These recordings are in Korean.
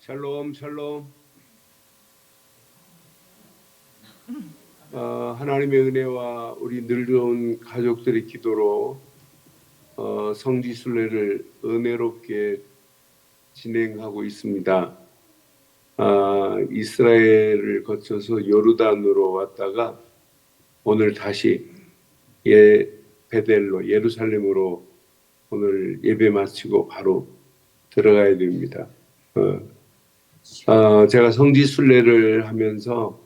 샬롬, 샬롬. 하나님의 은혜와 우리 늙은 가족들의 기도로 성지순례를 은혜롭게 진행하고 있습니다. 이스라엘을 거쳐서 요르단으로 왔다가 오늘 다시 베델로 예루살렘으로 오늘 예배 마치고 바로 들어가야 됩니다. 제가 성지순례를 하면서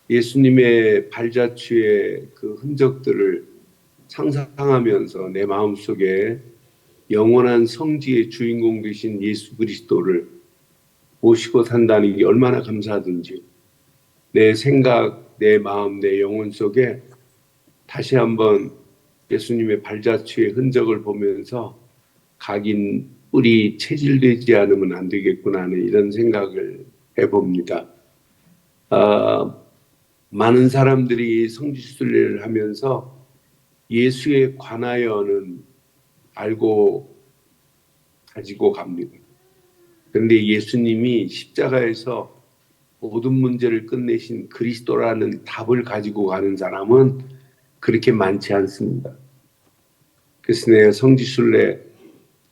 예수님의 발자취의 그 흔적들을 상상하면서 내 마음속에 영원한 성지의 주인공 되신 예수 그리스도를 모시고 산다는 게 얼마나 감사하든지 내 생각, 내 마음, 내 영혼 속에 다시 한번 예수님의 발자취의 흔적을 보면서 각인 뿔이 체질되지 않으면 안 되겠구나 하는 이런 생각을 해봅니다. 많은 사람들이 성지순례를 하면서 예수에 관하여는 알고 가지고 갑니다. 그런데 예수님이 십자가에서 모든 문제를 끝내신 그리스도라는 답을 가지고 가는 사람은 그렇게 많지 않습니다. 그래서 내가 성지순례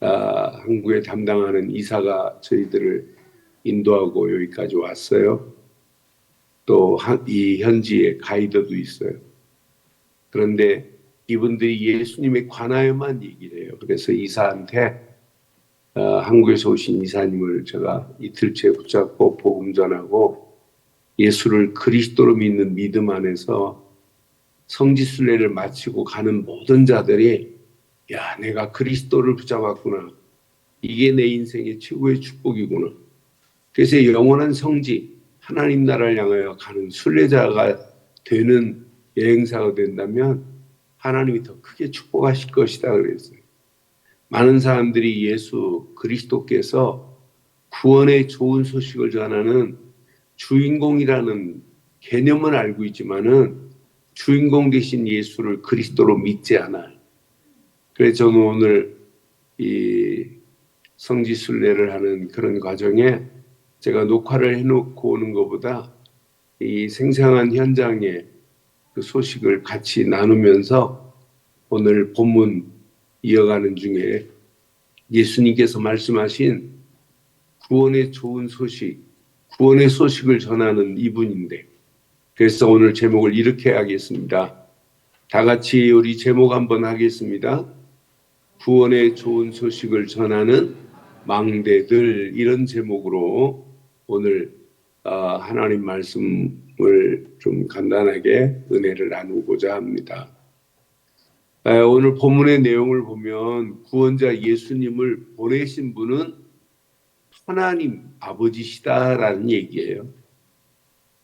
한국에 담당하는 이사가 저희들을 인도하고 여기까지 왔어요. 또 이 현지에 가이드도 있어요. 그런데 이분들이 예수님에 관하여만 얘기를 해요. 그래서 이사한테 한국에서 오신 이사님을 제가 이틀째 붙잡고 복음 전하고 예수를 그리스도로 믿는 믿음 안에서 성지순례를 마치고 가는 모든 자들이 야, 내가 그리스도를 붙잡았구나. 이게 내 인생의 최고의 축복이구나. 그래서 영원한 성지, 하나님 나라를 향하여 가는 순례자가 되는 여행사가 된다면 하나님이 더 크게 축복하실 것이다 그랬어요. 많은 사람들이 예수 그리스도께서 구원의 좋은 소식을 전하는 주인공이라는 개념은 알고 있지만은 주인공 되신 예수를 그리스도로 믿지 않아요. 그래서 저는 오늘 이 성지순례를 하는 그런 과정에 제가 녹화를 해놓고 오는 것보다 이 생생한 현장의 그 소식을 같이 나누면서 오늘 본문 이어가는 중에 예수님께서 말씀하신 구원의 좋은 소식, 구원의 소식을 전하는 이분인데 그래서 오늘 제목을 이렇게 하겠습니다. 다 같이 우리 제목 한번 하겠습니다. 구원의 좋은 소식을 전하는 망대들 이런 제목으로 오늘 하나님 말씀을 좀 간단하게 은혜를 나누고자 합니다. 오늘 본문의 내용을 보면 구원자 예수님을 보내신 분은 하나님 아버지시다라는 얘기예요.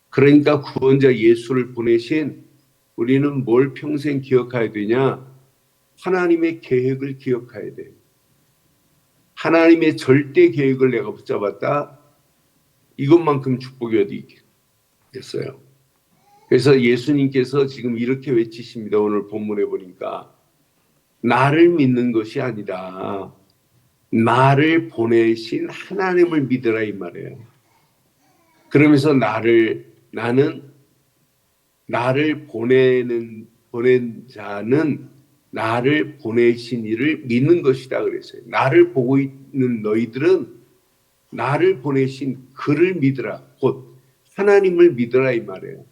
그러니까 구원자 예수를 보내신 우리는 뭘 평생 기억해야 되냐? 하나님의 계획을 기억해야 돼요. 하나님의 절대 계획을 내가 붙잡았다. 이것만큼 축복이 어디 있겠어요. 그래서 예수님께서 지금 이렇게 외치십니다. 오늘 본문에 보니까 나를 믿는 것이 아니라 나를 보내신 하나님을 믿으라 이 말이에요. 그러면서 나를 보낸 자는 나를 보내신 이를 믿는 것이다 그랬어요. 나를 보고 있는 너희들은 나를 보내신 그를 믿으라. 곧 하나님을 믿으라 이 말이에요.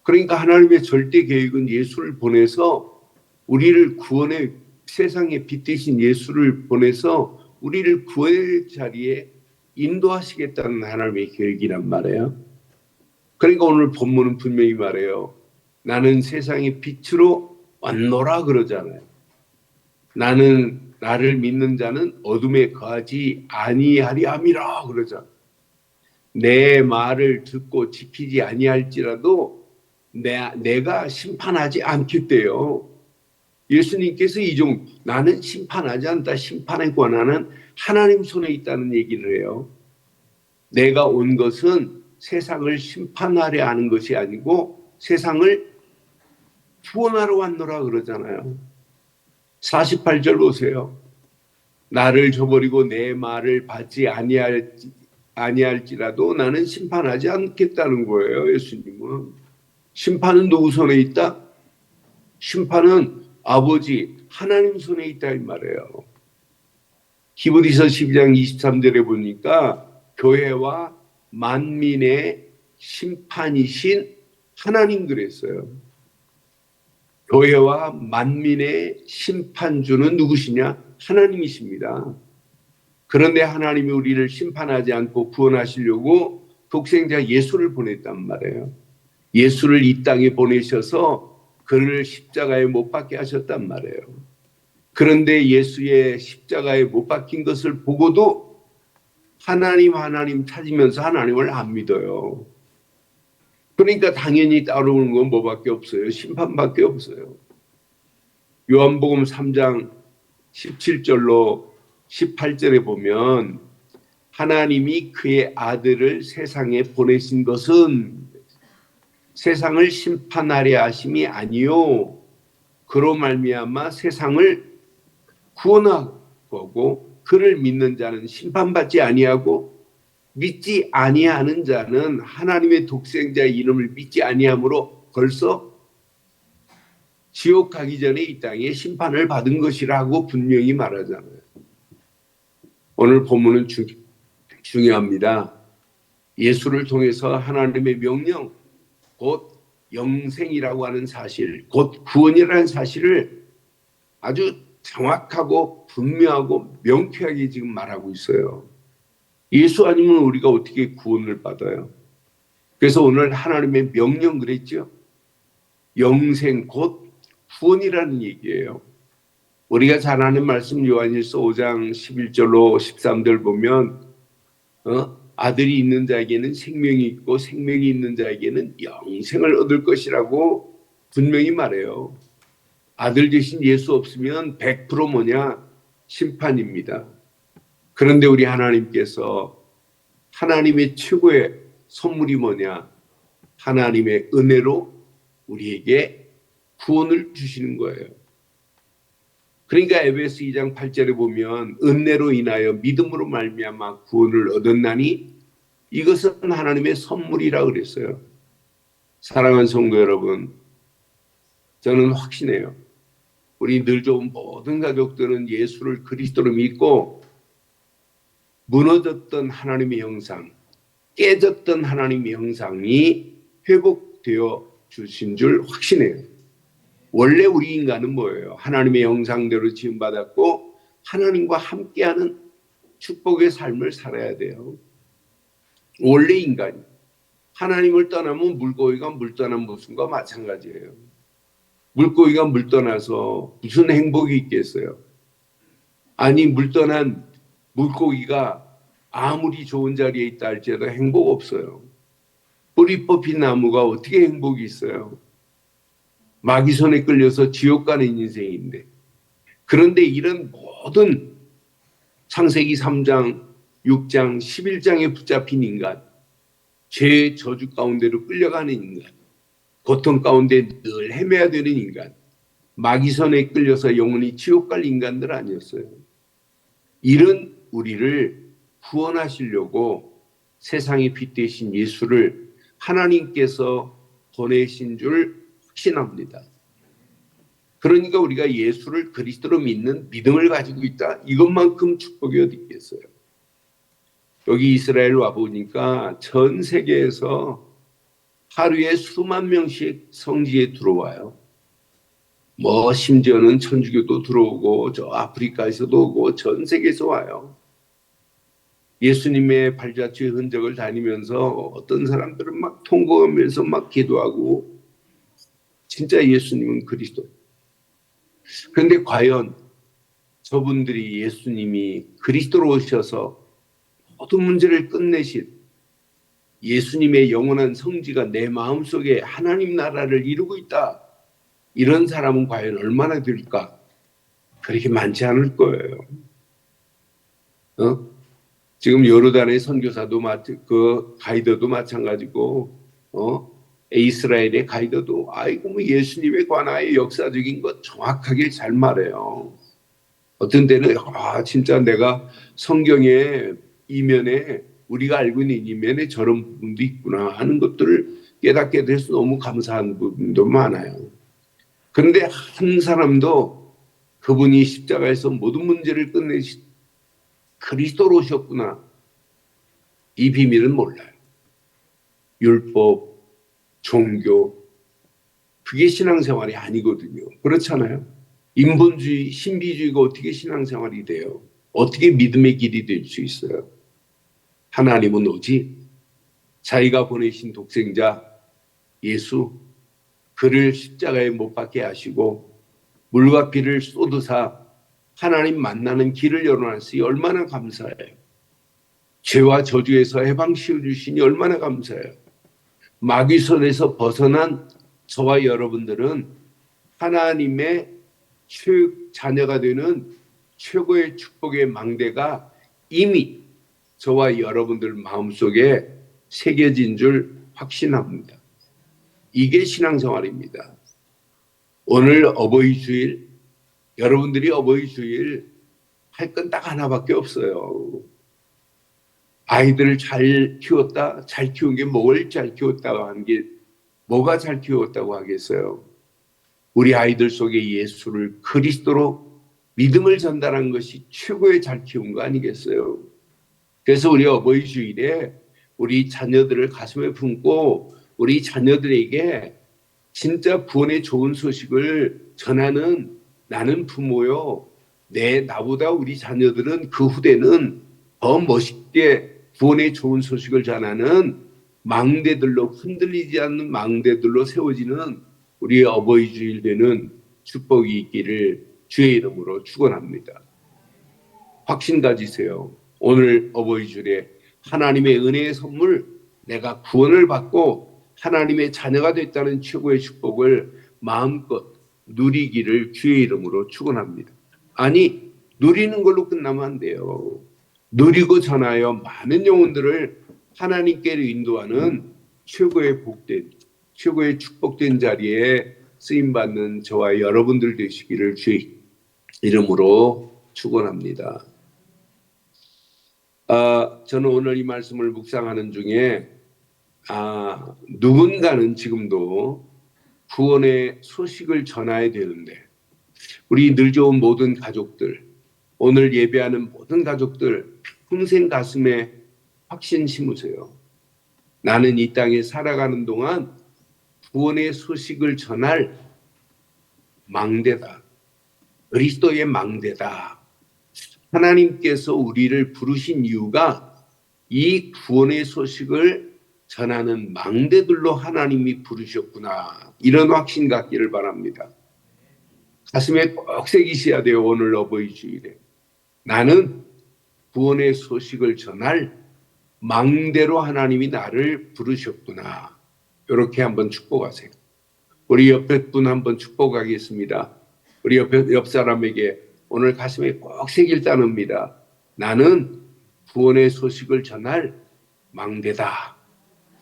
그러니까 하나님의 절대 계획은 예수를 보내서 우리를 구원의 세상에 빛 되신 예수를 보내서 우리를 구원의 자리에 인도하시겠다는 하나님의 계획이란 말이에요. 그러니까 오늘 본문은 분명히 말해요. 나는 세상의 빛으로 왔노라 그러잖아요. 나를 믿는 자는 어둠에 거하지 아니하리 함이라 그러잖아요. 내 말을 듣고 지키지 아니할지라도 내가 심판하지 않겠대요. 예수님께서 나는 심판하지 않다. 심판의 권한은 하나님 손에 있다는 얘기를 해요. 내가 온 것은 세상을 심판하려 하는 것이 아니고 세상을 구원하러 왔노라 그러잖아요. 48절 보세요. 나를 저버리고 내 말을 받지 아니할지라도 나는 심판하지 않겠다는 거예요. 예수님은. 심판은 누구 손에 있다? 심판은 아버지 하나님 손에 있다 이 말이에요. 히브리서 12장 23절에 보니까 교회와 만민의 심판이신 하나님 그랬어요. 교회와 만민의 심판주는 누구시냐? 하나님이십니다. 그런데 하나님이 우리를 심판하지 않고 구원하시려고 독생자 예수를 보냈단 말이에요. 예수를 이 땅에 보내셔서 그를 십자가에 못 박게 하셨단 말이에요. 그런데 예수의 십자가에 못 박힌 것을 보고도 하나님 찾으면서 하나님을 안 믿어요. 그러니까 당연히 따라오는 건 뭐밖에 없어요? 심판밖에 없어요. 요한복음 3장 17절로 18절에 보면 하나님이 그의 아들을 세상에 보내신 것은 세상을 심판하려 하심이 아니요 그로 말미암아 세상을 구원하고 그를 믿는 자는 심판받지 아니하고 믿지 아니하는 자는 하나님의 독생자의 이름을 믿지 아니함으로 벌써 지옥 가기 전에 이 땅에 심판을 받은 것이라고 분명히 말하잖아요. 오늘 본문은 중요합니다. 예수를 통해서 하나님의 명령, 곧 영생이라고 하는 사실, 곧 구원이라는 사실을 아주 정확하고 분명하고 명쾌하게 지금 말하고 있어요. 예수 아니면 우리가 어떻게 구원을 받아요? 그래서 오늘 하나님의 명령 그랬죠? 영생 곧 구원이라는 얘기예요. 우리가 잘 아는 말씀 요한일서 5장 11절로 13절 보면 아들이 있는 자에게는 생명이 있고 생명이 있는 자에게는 영생을 얻을 것이라고 분명히 말해요. 아들 대신 예수 없으면 100% 뭐냐? 심판입니다. 그런데 우리 하나님께서 하나님의 최고의 선물이 뭐냐? 하나님의 은혜로 우리에게 구원을 주시는 거예요. 그러니까 에베소 2장 8절에 보면 은혜로 인하여 믿음으로 말미암아 구원을 얻었나니 이것은 하나님의 선물이라 그랬어요. 사랑하는 성도 여러분, 저는 확신해요. 우리 늘 좋은 모든 가족들은 예수를 그리스도로 믿고 무너졌던 하나님의 형상, 깨졌던 하나님의 형상이 회복되어 주신 줄 확신해요. 원래 우리 인간은 뭐예요? 하나님의 형상대로 지음받았고 하나님과 함께하는 축복의 삶을 살아야 돼요. 원래 인간이. 하나님을 떠나면 물고기가 물 떠난 모습과 마찬가지예요. 물고기가 물 떠나서 무슨 행복이 있겠어요? 아니 물 떠난 물고기가 아무리 좋은 자리에 있다 할지라도 행복 없어요. 뿌리 뽑힌 나무가 어떻게 행복이 있어요? 마귀 손에 끌려서 지옥 가는 인생인데. 그런데 이런 모든 창세기 3장, 6장, 11장에 붙잡힌 인간, 죄의 저주 가운데로 끌려가는 인간, 고통 가운데 늘 헤매야 되는 인간, 마귀 손에 끌려서 영원히 지옥 갈 인간들 아니었어요. 이런 우리를 구원하시려고 세상의 빛 되신 예수를 하나님께서 보내신 줄 확신합니다. 그러니까 우리가 예수를 그리스도로 믿는 믿음을 가지고 있다. 이것만큼 축복이 어디 있겠어요. 여기 이스라엘 와보니까 전 세계에서 하루에 수만 명씩 성지에 들어와요. 뭐 심지어는 천주교도 들어오고 저 아프리카에서도 오고 전 세계에서 와요. 예수님의 발자취의 흔적을 다니면서 어떤 사람들은 막 통곡하면서 막 기도하고 진짜 예수님은 그리스도. 그런데 과연 저분들이 예수님이 그리스도로 오셔서 모든 문제를 끝내신 예수님의 영원한 성지가 내 마음속에 하나님 나라를 이루고 있다. 이런 사람은 과연 얼마나 될까? 그렇게 많지 않을 거예요. 지금 요르단의 선교사도 그 가이드도 마찬가지고 이스라엘의 가이드도 아이고 뭐 예수님에 관하여 역사적인 것 정확하게 잘 말해요. 어떤 때는 진짜 내가 성경의 이면에 우리가 알고 있는 이면에 저런 부분도 있구나 하는 것들을 깨닫게 돼서 너무 감사한 부분도 많아요. 그런데 한 사람도 그분이 십자가에서 모든 문제를 끝내신 그리스도로 오셨구나. 이 비밀은 몰라요. 율법, 종교, 그게 신앙생활이 아니거든요. 그렇잖아요. 인본주의, 신비주의가 어떻게 신앙생활이 돼요? 어떻게 믿음의 길이 될 수 있어요? 하나님은 오직 자기가 보내신 독생자 예수, 그를 십자가에 못 박게 하시고 물과 피를 쏟으사 하나님 만나는 길을 열어놨으니 얼마나 감사해요. 죄와 저주에서 해방시켜 주시니 얼마나 감사해요. 마귀 손에서 벗어난 저와 여러분들은 하나님의 자녀가 되는 최고의 축복의 망대가 이미 저와 여러분들 마음속에 새겨진 줄 확신합니다. 이게 신앙생활입니다. 오늘 어버이 주일, 여러분들이 어버이 주일 할 건 딱 하나밖에 없어요. 아이들을 잘 키웠다, 잘 키운 게 뭘 잘 키웠다고 하는 게 뭐가 잘 키웠다고 하겠어요? 우리 아이들 속에 예수를 그리스도로 믿음을 전달한 것이 최고의 잘 키운 거 아니겠어요? 그래서 우리 어버이 주일에 우리 자녀들을 가슴에 품고 우리 자녀들에게 진짜 구원의 좋은 소식을 전하는 나는 부모요. 나보다 우리 자녀들은 그 후대는 더 멋있게 구원의 좋은 소식을 전하는 망대들로 흔들리지 않는 망대들로 세워지는 우리 어버이 주일 되는 축복이 있기를 주의 이름으로 축원합니다. 확신 가지세요. 오늘 어버이 주일에 하나님의 은혜의 선물, 내가 구원을 받고 하나님의 자녀가 됐다는 최고의 축복을 마음껏 누리기를 주의 이름으로 축원합니다. 아니, 누리는 걸로 끝나면 안 돼요. 누리고 전하여 많은 영혼들을 하나님께로 인도하는 최고의 복된, 최고의 축복된 자리에 쓰임받는 저와 여러분들 되시기를 주의 이름으로 축원합니다. 저는 오늘 이 말씀을 묵상하는 중에 누군가는 지금도 구원의 소식을 전해야 되는데 우리 늘 좋은 모든 가족들, 오늘 예배하는 모든 가족들 평생 가슴에 확신 심으세요. 나는 이 땅에 살아가는 동안 구원의 소식을 전할 망대다. 그리스도의 망대다. 하나님께서 우리를 부르신 이유가 이 구원의 소식을 전하는 망대들로 하나님이 부르셨구나. 이런 확신 갖기를 바랍니다. 가슴에 꼭 새기셔야 돼요. 오늘 어버이 주일에. 나는 구원의 소식을 전할 망대로 하나님이 나를 부르셨구나. 이렇게 한번 축복하세요. 우리 옆에 분 한번 축복하겠습니다. 우리 옆 사람에게 오늘 가슴에 꼭 새길 따릅니다. 나는 구원의 소식을 전할 망대다.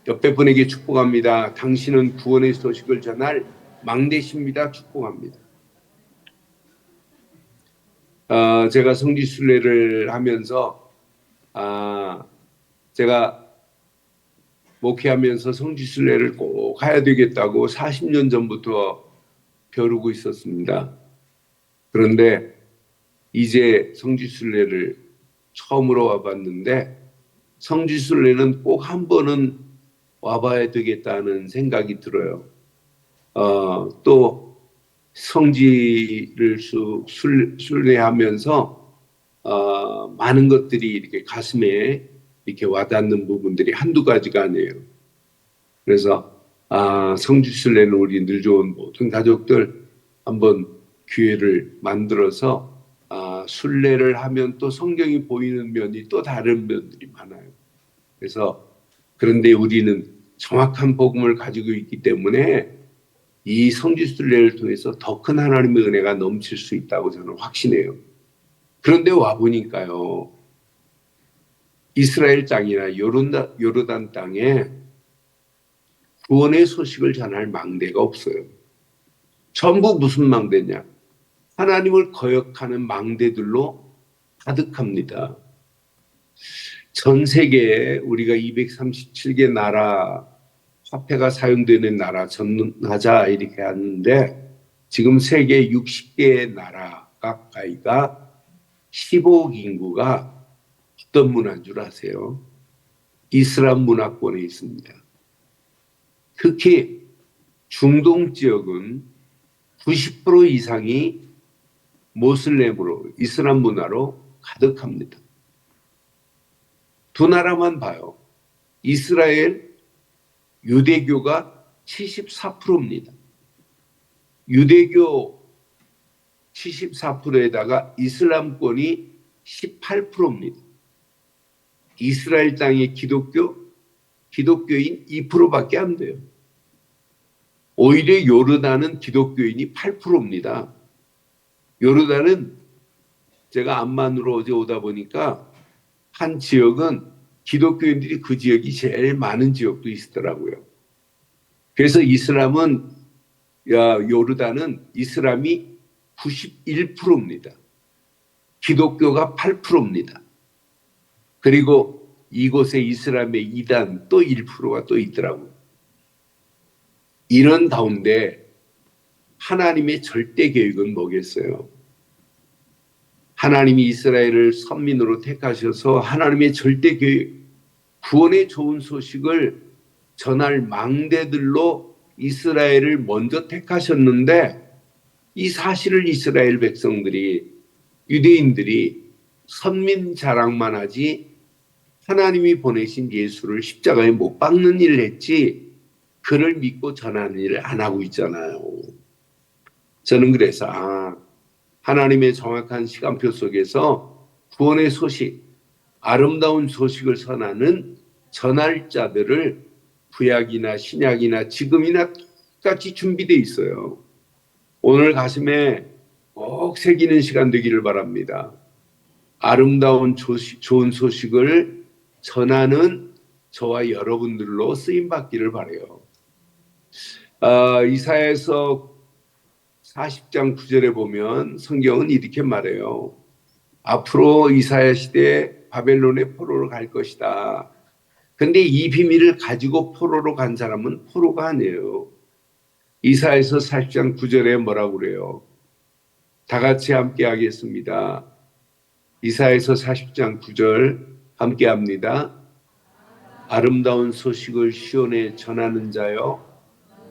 옆에 분에게 축복합니다. 당신은 구원의 소식을 전할 망대십니다. 축복합니다. 제가 성지순례를 하면서 제가 목회하면서 성지순례를 꼭 가야 되겠다고 40년 전부터 벼르고 있었습니다. 그런데 이제 성지순례를 처음으로 와봤는데 성지순례는 꼭 한 번은 와봐야 되겠다는 생각이 들어요. 또 성지를 순례하면서 많은 것들이 이렇게 가슴에 이렇게 와닿는 부분들이 한두 가지가 아니에요. 그래서 성지순례는 우리 늘 좋은 모든 가족들 한번 기회를 만들어서 순례를 하면 또 성경이 보이는 면이 또 다른 면들이 많아요. 그래서 그런데 우리는 정확한 복음을 가지고 있기 때문에 이 성지순례를 통해서 더 큰 하나님의 은혜가 넘칠 수 있다고 저는 확신해요. 그런데 와보니까요. 이스라엘 땅이나 요르단 땅에 구원의 소식을 전할 망대가 없어요. 전부 무슨 망대냐? 하나님을 거역하는 망대들로 가득합니다. 전 세계에 우리가 237개 나라 화폐가 사용되는 나라 전하자 이렇게 하는데 지금 세계 60개 나라 가까이가 15억 인구가 어떤 문화인 줄 아세요? 이슬람 문화권에 있습니다. 특히 중동 지역은 90% 이상이 모슬렘으로 이슬람 문화로 가득합니다. 두 나라만 봐요. 이스라엘 유대교가 74%입니다. 유대교 74%에다가 이슬람권이 18%입니다. 이스라엘 땅의 기독교인 2%밖에 안 돼요. 오히려 요르단은 기독교인이 8%입니다. 요르단은 제가 암만으로 어제 오다 보니까 한 지역은 기독교인들이 그 지역이 제일 많은 지역도 있더라고요. 그래서 요르단은 이슬람이 91%입니다. 기독교가 8%입니다. 그리고 이곳에 이슬람의 이단 또 1%가 또 있더라고요. 이런 가운데 하나님의 절대 계획은 뭐겠어요? 하나님이 이스라엘을 선민으로 택하셔서 하나님의 절대 계획, 구원의 좋은 소식을 전할 망대들로 이스라엘을 먼저 택하셨는데 이 사실을 이스라엘 백성들이 유대인들이 선민 자랑만 하지 하나님이 보내신 예수를 십자가에 못 박는 일을 했지 그를 믿고 전하는 일을 안 하고 있잖아요. 저는 그래서 하나님의 정확한 시간표 속에서 구원의 소식, 아름다운 소식을 전할 자들을 구약이나 신약이나 지금이나 똑같이 준비되어 있어요. 오늘 가슴에 꼭 새기는 시간 되기를 바랍니다. 아름다운 좋은 소식을 전하는 저와 여러분들로 쓰임받기를 바라요. 이사야서 40장 9절에 보면 성경은 이렇게 말해요. 앞으로 이사야 시대에 바벨론의 포로로 갈 것이다. 근데 이 비밀을 가지고 포로로 간 사람은 포로가 아니에요. 이사야서 40장 9절에 뭐라고 그래요? 다 같이 함께 하겠습니다. 이사야서 40장 9절 함께 합니다. 아름다운 소식을 시온에 전하는 자여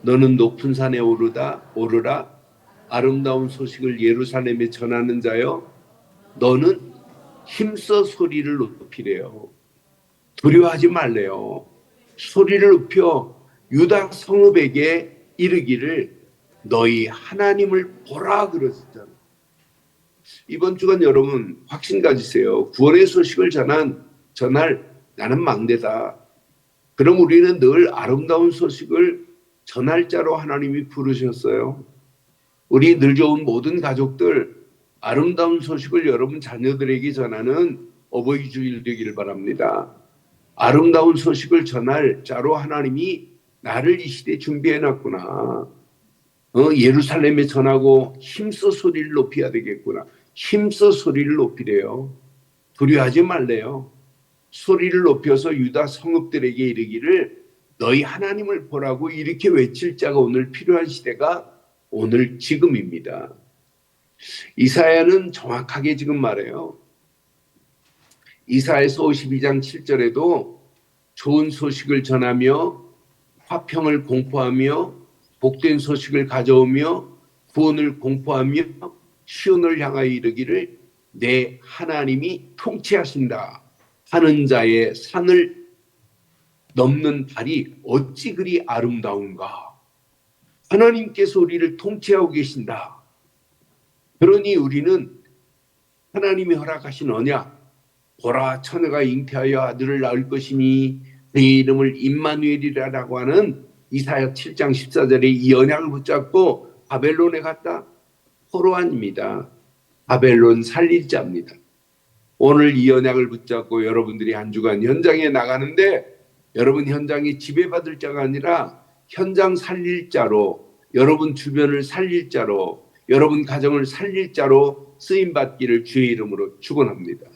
너는 높은 산에 오르라. 아름다운 소식을 예루살렘에 전하는 자여 너는 힘써 소리를 높이래요. 두려워하지 말래요. 소리를 높여 유다 성읍에게 이르기를 너희 하나님을 보라 그러셨잖아요. 이번 주간 여러분 확신 가지세요. 구원의 소식을 전할 나는 망대다. 그럼 우리는 늘 아름다운 소식을 전할 자로 하나님이 부르셨어요. 우리 늘 좋은 모든 가족들 아름다운 소식을 여러분 자녀들에게 전하는 어버이 주일 되기를 바랍니다. 아름다운 소식을 전할 자로 하나님이 나를 이 시대에 준비해놨구나. 예루살렘에 전하고 힘써 소리를 높여야 되겠구나. 힘써 소리를 높이래요. 두려워하지 말래요. 소리를 높여서 유다 성읍들에게 이르기를 너희 하나님을 보라고 이렇게 외칠 자가 오늘 필요한 시대가 오늘 지금입니다. 이사야는 정확하게 지금 말해요. 이사야서 52장 7절에도 좋은 소식을 전하며 화평을 공포하며 복된 소식을 가져오며 구원을 공포하며 시온을 향하여 이르기를 내 하나님이 통치하신다 하는 자의 산을 넘는 발이 어찌 그리 아름다운가. 하나님께서 우리를 통치하고 계신다. 그러니 우리는 하나님이 허락하신 언약 보라 처녀가 잉태하여 아들을 낳을 것이니 그의 이름을 임마누엘이라고 하는 이사야 7장 14절에 이 언약을 붙잡고 바벨론에 갔다. 포로 아닙니다. 바벨론 살릴 자입니다. 오늘 이 언약을 붙잡고 여러분들이 한 주간 현장에 나가는데 여러분 현장에 지배받을 자가 아니라 현장 살릴 자로 여러분 주변을 살릴 자로 여러분 가정을 살릴 자로 쓰임받기를 주의 이름으로 축원합니다.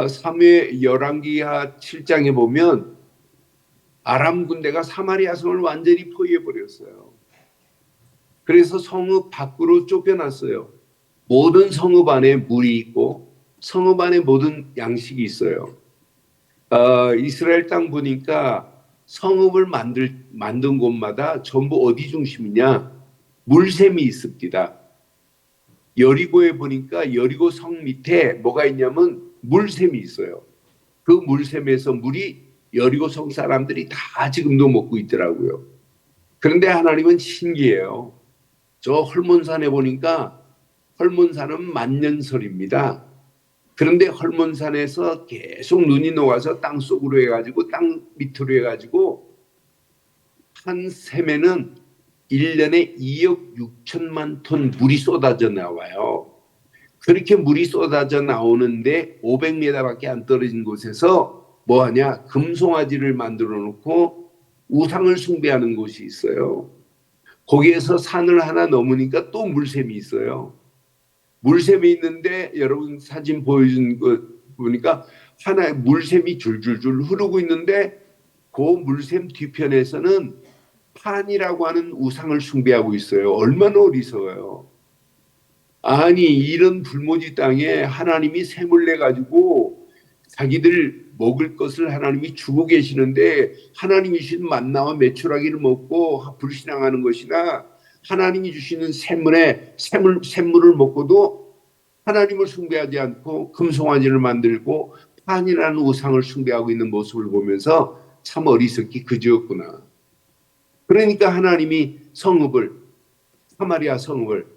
사무엘 열왕기하 7장에 보면 아람 군대가 사마리아 성을 완전히 포위해버렸어요. 그래서 성읍 밖으로 쫓겨났어요. 모든 성읍 안에 물이 있고 성읍 안에 모든 양식이 있어요. 이스라엘 땅 보니까 성읍을 만든 곳마다 전부 어디 중심이냐? 물샘이 있습니다. 여리고에 보니까 여리고 성 밑에 뭐가 있냐면 물샘이 있어요. 그 물샘에서 물이 여리고 성 사람들이 다 지금도 먹고 있더라고요. 그런데 하나님은 신기해요. 저 헐몬산에 보니까 헐몬산은 만년설입니다. 그런데 헐몬산에서 계속 눈이 녹아서 땅 속으로 해가지고 땅 밑으로 해가지고 한 샘에는 1년에 2억 6천만 톤 물이 쏟아져 나와요. 그렇게 물이 쏟아져 나오는데 500m밖에 안 떨어진 곳에서 뭐하냐? 금송아지를 만들어 놓고 우상을 숭배하는 곳이 있어요. 거기에서 산을 하나 넘으니까 또 물샘이 있어요. 물샘이 있는데 여러분 사진 보여준 거 보니까 하나의 물샘이 줄줄줄 흐르고 있는데 그 물샘 뒤편에서는 판이라고 하는 우상을 숭배하고 있어요. 얼마나 어리석어요. 아니 이런 불모지 땅에 하나님이 샘을 내가지고 자기들 먹을 것을 하나님이 주고 계시는데 하나님이 주신 만나와 메추라기를 먹고 불신앙하는 것이나 하나님이 주시는 샘물을 먹고도 하나님을 숭배하지 않고 금송아지를 만들고 판이라는 우상을 숭배하고 있는 모습을 보면서 참 어리석기 그지없구나. 그러니까 하나님이 사마리아 성읍을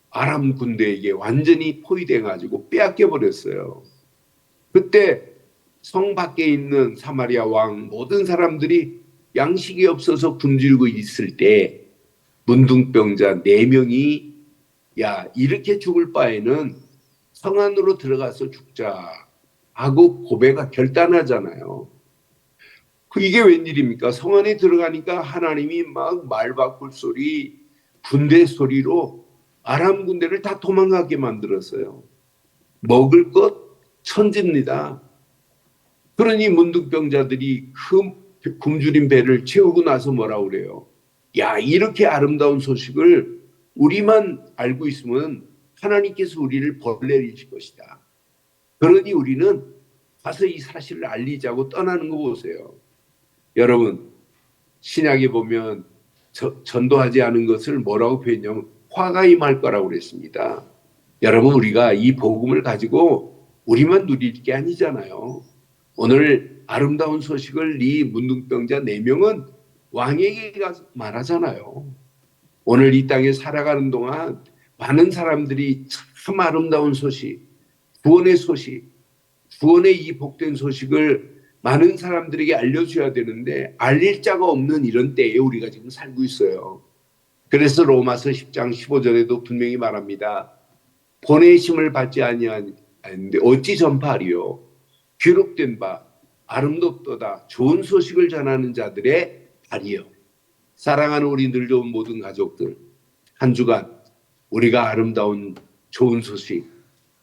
아람 군대에게 완전히 포위돼 가지고 빼앗겨 버렸어요. 그때 성 밖에 있는 사마리아 왕 모든 사람들이 양식이 없어서 굶주리고 있을 때 문둥병자 4명이 야 이렇게 죽을 바에는 성 안으로 들어가서 죽자 하고 결단하잖아요. 이게 웬일입니까? 성 안에 들어가니까 하나님이 막 말바꿀 소리, 군대 소리로 아람 군대를 다 도망가게 만들었어요. 먹을 것 천지입니다. 그러니 문둥병자들이 그 굶주린 배를 채우고 나서 뭐라고 그래요? 야 이렇게 아름다운 소식을 우리만 알고 있으면 하나님께서 우리를 벌내리실 것이다. 그러니 우리는 가서 이 사실을 알리자고 떠나는 거 보세요. 여러분 신약에 보면 전도하지 않은 것을 뭐라고 표현하냐면 화가 임할 거라고 그랬습니다. 여러분 우리가 이 복음을 가지고 우리만 누릴 게 아니잖아요. 오늘 아름다운 소식을 이 문둥병자 4명은 왕에게 가서 말하잖아요. 오늘 이 땅에 살아가는 동안 많은 사람들이 참 아름다운 소식, 구원의 이 복된 소식을 많은 사람들에게 알려줘야 되는데 알릴 자가 없는 이런 때에 우리가 지금 살고 있어요. 그래서 로마서 10장 15절에도 분명히 말합니다. 보내심을 받지 아니하는데 어찌 전파하리요? 기록된 바 아름답도다 좋은 소식을 전하는 자들의 발이요. 사랑하는 우리 늘 좋은 모든 가족들 한 주간 우리가 아름다운 좋은 소식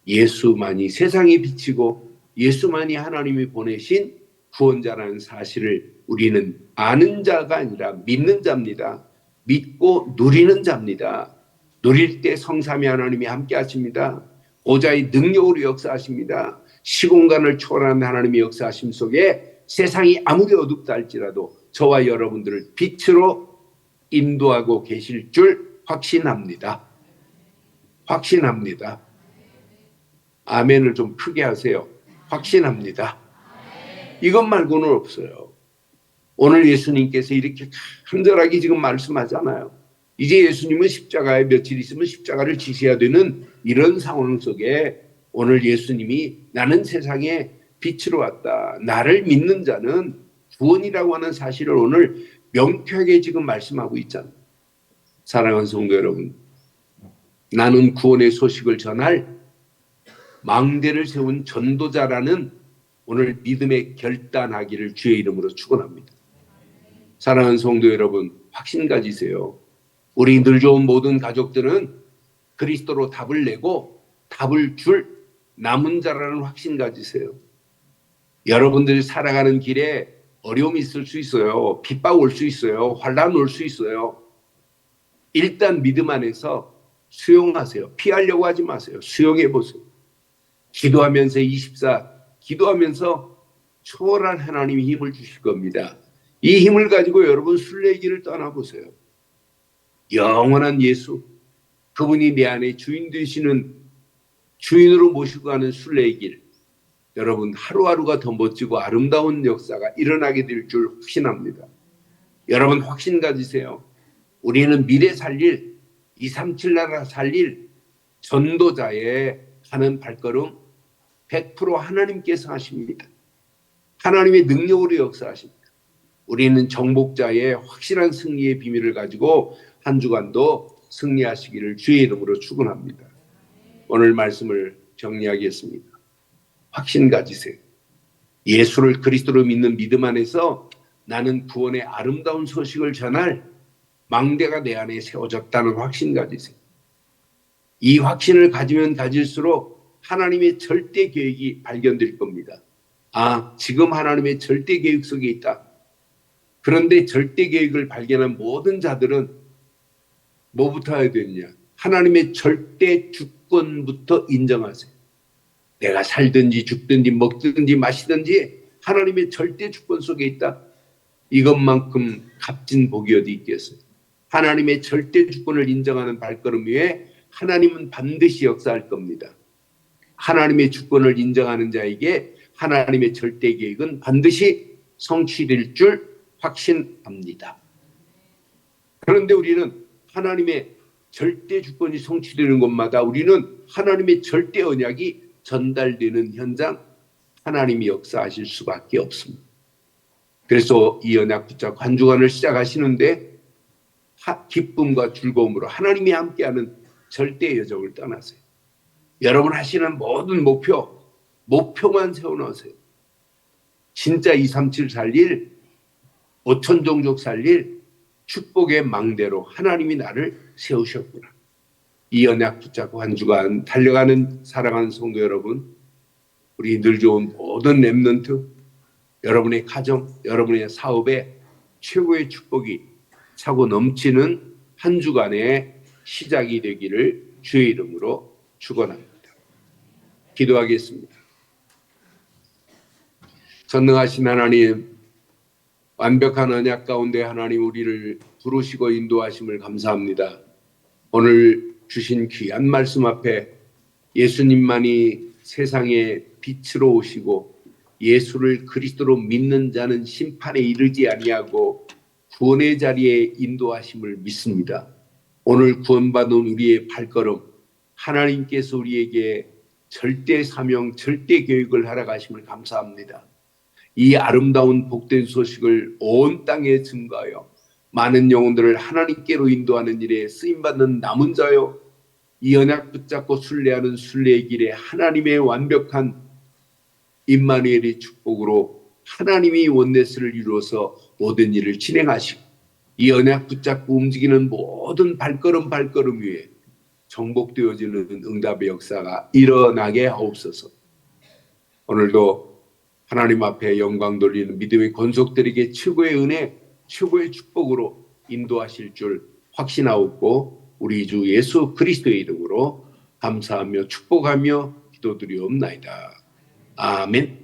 예수만이 세상에 비치고 예수만이 하나님이 보내신 구원자라는 사실을 우리는 아는 자가 아니라 믿는 자입니다. 믿고 누리는 자입니다. 누릴 때 성삼위 하나님이 함께 하십니다. 보좌의 능력으로 역사하십니다. 시공간을 초월하는 하나님의 역사하심 속에 세상이 아무리 어둡다 할지라도 저와 여러분들을 빛으로 인도하고 계실 줄 확신합니다. 확신합니다. 아멘을 좀 크게 하세요. 확신합니다. 이것 말고는 없어요. 오늘 예수님께서 이렇게 간절하게 지금 말씀하잖아요. 이제 예수님은 십자가에 며칠 있으면 십자가를 지셔야 되는 이런 상황 속에 오늘 예수님이 나는 세상에 빛으로 왔다. 나를 믿는 자는 구원이라고 하는 사실을 오늘 명쾌하게 지금 말씀하고 있잖아요. 사랑하는 성도 여러분, 나는 구원의 소식을 전할 망대를 세운 전도자라는 오늘 믿음의 결단하기를 주의 이름으로 축원합니다. 사랑하는 성도 여러분, 확신 가지세요. 우리 늘 좋은 모든 가족들은 그리스도로 답을 내고 답을 줄 남은 자라는 확신 가지세요. 여러분들이 살아가는 길에 어려움이 있을 수 있어요. 핍박 올 수 있어요. 환난 올 수 있어요. 일단 믿음 안에서 수용하세요. 피하려고 하지 마세요. 수용해 보세요. 기도하면서 24, 기도하면서 초월한 하나님이 힘을 주실 겁니다. 이 힘을 가지고 여러분 순례길을 떠나보세요. 영원한 예수, 그분이 내 안에 주인 되시는 주인으로 모시고 가는 순례의 길, 여러분 하루하루가 더 멋지고 아름다운 역사가 일어나게 될 줄 확신합니다. 여러분 확신 가지세요. 우리는 미래 살릴 237 나라 살릴 전도자의 가는 발걸음 100% 하나님께서 하십니다. 하나님의 능력으로 역사하십니다. 우리는 정복자의 확실한 승리의 비밀을 가지고 한 주간도 승리하시기를 주의 이름으로 축원합니다. 오늘 말씀을 정리하겠습니다. 확신 가지세요. 예수를 그리스도로 믿는 믿음 안에서 나는 구원의 아름다운 소식을 전할 망대가 내 안에 세워졌다는 확신 가지세요. 이 확신을 가지면 가질수록 하나님의 절대 계획이 발견될 겁니다. 아, 지금 하나님의 절대 계획 속에 있다. 그런데 절대 계획을 발견한 모든 자들은 뭐부터 해야 되느냐? 하나님의 절대 주권부터 인정하세요. 내가 살든지 죽든지 먹든지 마시든지 하나님의 절대 주권 속에 있다. 이것만큼 값진 복이 어디 있겠어요? 하나님의 절대 주권을 인정하는 발걸음 위에 하나님은 반드시 역사할 겁니다. 하나님의 주권을 인정하는 자에게 하나님의 절대 계획은 반드시 성취될 줄 확신합니다. 그런데 우리는 하나님의 절대 주권이 성취되는 곳마다 우리는 하나님의 절대 언약이 전달되는 현장, 하나님이 역사하실 수밖에 없습니다. 그래서 이 언약 붙잡고 한 주간을 시작하시는데 기쁨과 즐거움으로 하나님이 함께하는 절대 여정을 떠나세요. 여러분 하시는 모든 목표만 세워놓으세요. 진짜 237 살릴, 5천 종족 살릴 축복의 망대로 하나님이 나를 세우셨구나. 이 언약 붙잡고 한 주간 달려가는 사랑하는 성도 여러분, 우리 늘 좋은 모든 렘넌트, 여러분의 가정, 여러분의 사업에 최고의 축복이 차고 넘치는 한 주간의 시작이 되기를 주의 이름으로 축원합니다. 기도하겠습니다. 전능하신 하나님, 완벽한 언약 가운데 하나님 우리를 부르시고 인도하심을 감사합니다. 오늘 주신 귀한 말씀 앞에 예수님만이 세상의 빛으로 오시고 예수를 그리스도로 믿는 자는 심판에 이르지 아니하고 구원의 자리에 인도하심을 믿습니다. 오늘 구원받은 우리의 발걸음, 하나님께서 우리에게 절대 사명, 절대 교육을 하러 가심을 감사합니다. 이 아름다운 복된 소식을 온 땅에 증거하여 많은 영혼들을 하나님께로 인도하는 일에 쓰임받는 남은 자요, 이 언약 붙잡고 순례하는 순례의 길에 하나님의 완벽한 임마누엘의 축복으로 하나님이 원네스를 이루어서 모든 일을 진행하시고 이 언약 붙잡고 움직이는 모든 발걸음 위에 정복되어지는 응답의 역사가 일어나게 하옵소서. 오늘도 하나님 앞에 영광 돌리는 믿음의 권속들에게 최고의 은혜, 최고의 축복으로 인도하실 줄 확신하옵고 우리 주 예수 그리스도의 이름으로 감사하며 축복하며 기도드리옵나이다. 아멘.